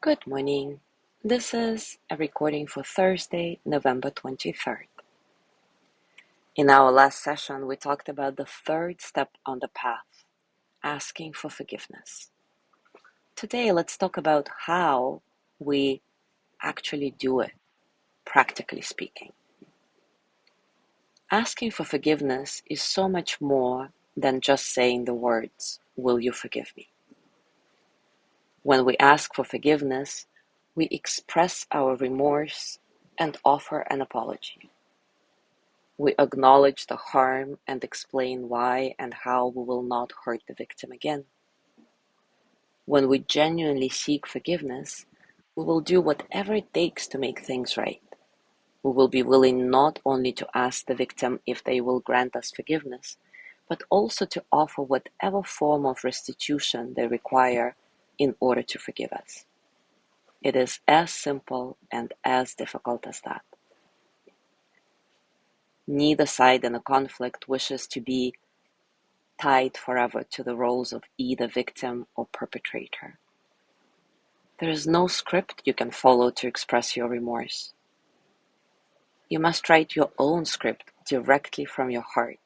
Good morning. This is a recording for Thursday, November 23rd. In our last session, we talked about the third step on the path, asking for forgiveness. Today, let's talk about how we actually do it, practically speaking. Asking for forgiveness is so much more than just saying the words, "Will you forgive me?" When we ask for forgiveness, we express our remorse and offer an apology. We acknowledge the harm and explain why and how we will not hurt the victim again. When we genuinely seek forgiveness, we will do whatever it takes to make things right. We will be willing not only to ask the victim if they will grant us forgiveness, but also to offer whatever form of restitution they require in order to forgive us. It is as simple and as difficult as that. Neither side in a conflict wishes to be tied forever to the roles of either victim or perpetrator. There is no script you can follow to express your remorse. You must write your own script directly from your heart,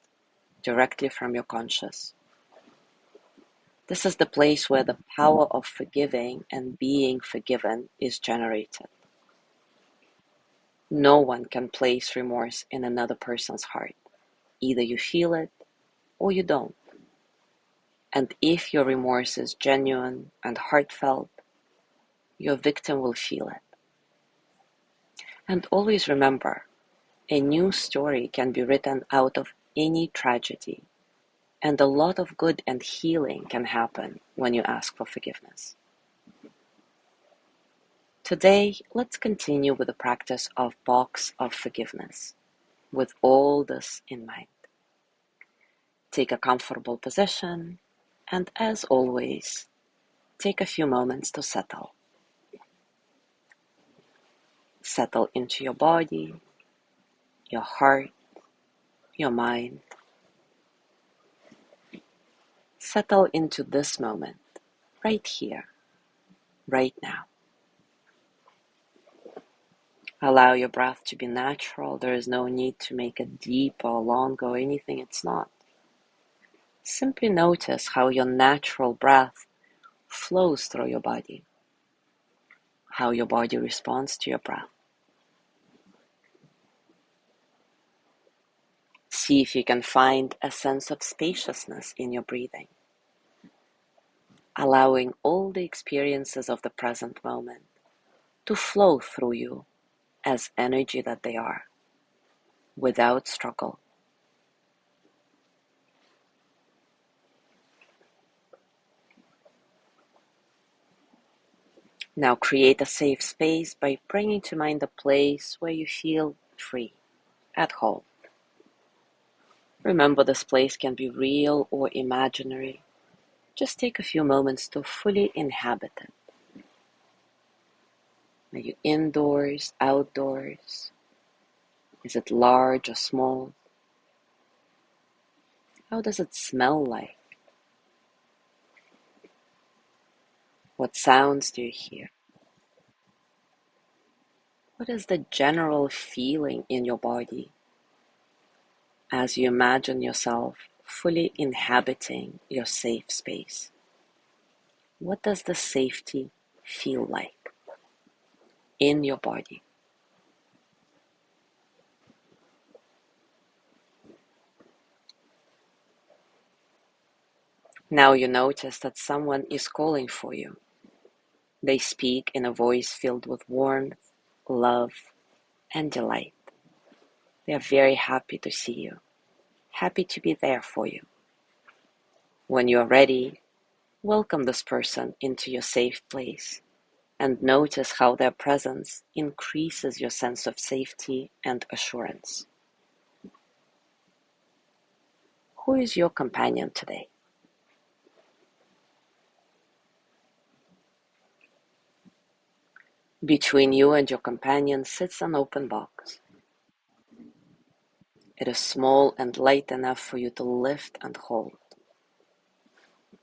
directly from your conscious. This is the place where the power of forgiving and being forgiven is generated. No one can place remorse in another person's heart. Either you feel it or you don't. And if your remorse is genuine and heartfelt, your victim will feel it. And always remember, a new story can be written out of any tragedy, and a lot of good and healing can happen when you ask for forgiveness. Today, let's continue with the practice of box of forgiveness, with all this in mind. Take a comfortable position, and as always, take a few moments to settle. Settle into your body, your heart, your mind. Settle into this moment, right here, right now. Allow your breath to be natural. There is no need to make it deep or long or anything it's not. Simply notice how your natural breath flows through your body, how your body responds to your breath. See if you can find a sense of spaciousness in your breathing, allowing all the experiences of the present moment to flow through you as energy that they are, without struggle. Now create a safe space by bringing to mind a place where you feel free, at home. Remember, this place can be real or imaginary. Just take a few moments to fully inhabit it. Are you indoors, outdoors? Is it large or small? How does it smell like? What sounds do you hear? What is the general feeling in your body as you imagine yourself fully inhabiting your safe space? What does the safety feel like in your body? Now you notice that someone is calling for you. They speak in a voice filled with warmth, love, and delight. They are very happy to see you, happy to be there for you. When you are ready, welcome this person into your safe place and notice how their presence increases your sense of safety and assurance. Who is your companion today? Between you and your companion sits an open box. It is small and light enough for you to lift and hold.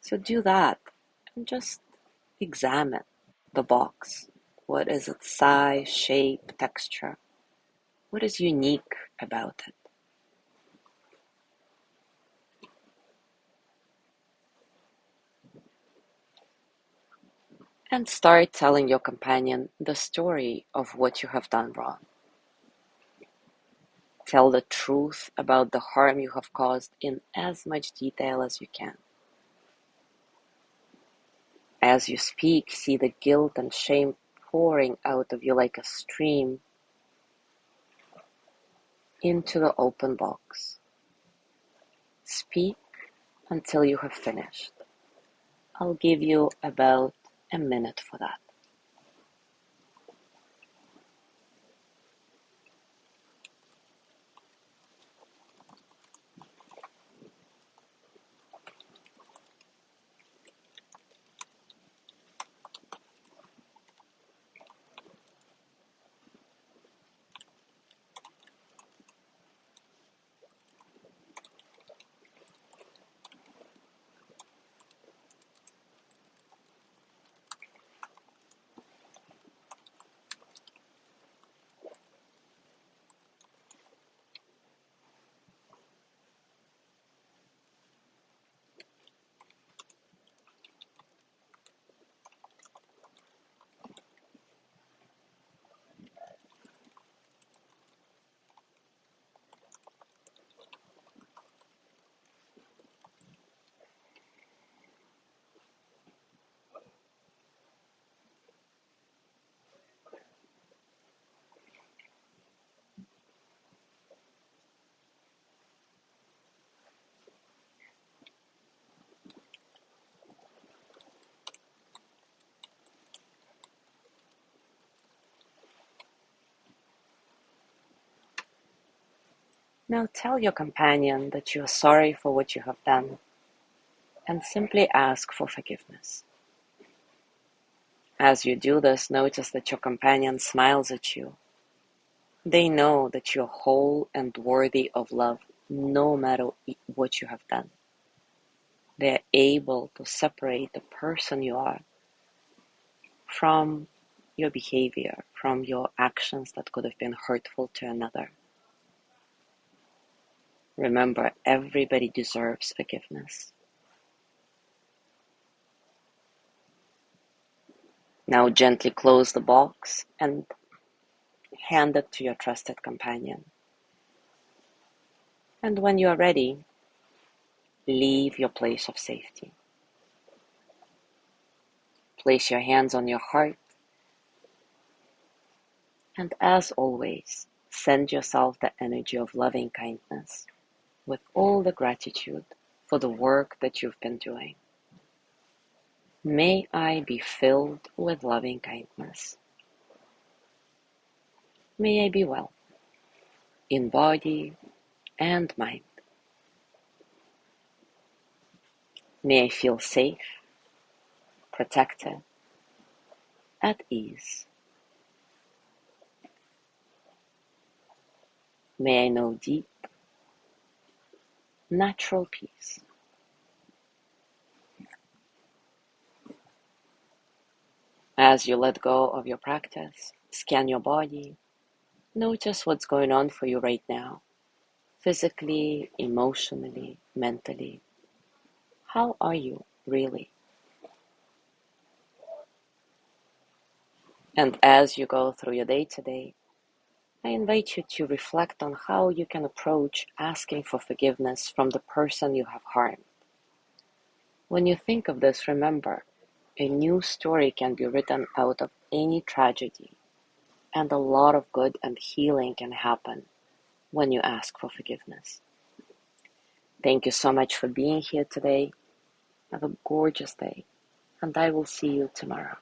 So do that and just examine the box. What is its size, shape, texture? What is unique about it? And start telling your companion the story of what you have done wrong. Tell the truth about the harm you have caused in as much detail as you can. As you speak, see the guilt and shame pouring out of you like a stream into the open box. Speak until you have finished. I'll give you about a minute for that. Now tell your companion that you are sorry for what you have done and simply ask for forgiveness. As you do this, notice that your companion smiles at you. They know that you're whole and worthy of love no matter what you have done. They're able to separate the person you are from your behavior, from your actions that could have been hurtful to another. Remember, everybody deserves forgiveness. Now gently close the box and hand it to your trusted companion. And when you are ready, leave your place of safety. Place your hands on your heart, and as always, send yourself the energy of loving kindness with all the gratitude for the work that you've been doing. May I be filled with loving kindness. May I be well in body and mind. May I feel safe, protected, at ease. May I know deep, natural peace. As you let go of your practice, scan your body. Notice what's going on for you right now, physically, emotionally, mentally. How are you really? And as you go through your day today, I invite you to reflect on how you can approach asking for forgiveness from the person you have harmed. When you think of this, remember, a new story can be written out of any tragedy, and a lot of good and healing can happen when you ask for forgiveness. Thank you so much for being here today. Have a gorgeous day, and I will see you tomorrow.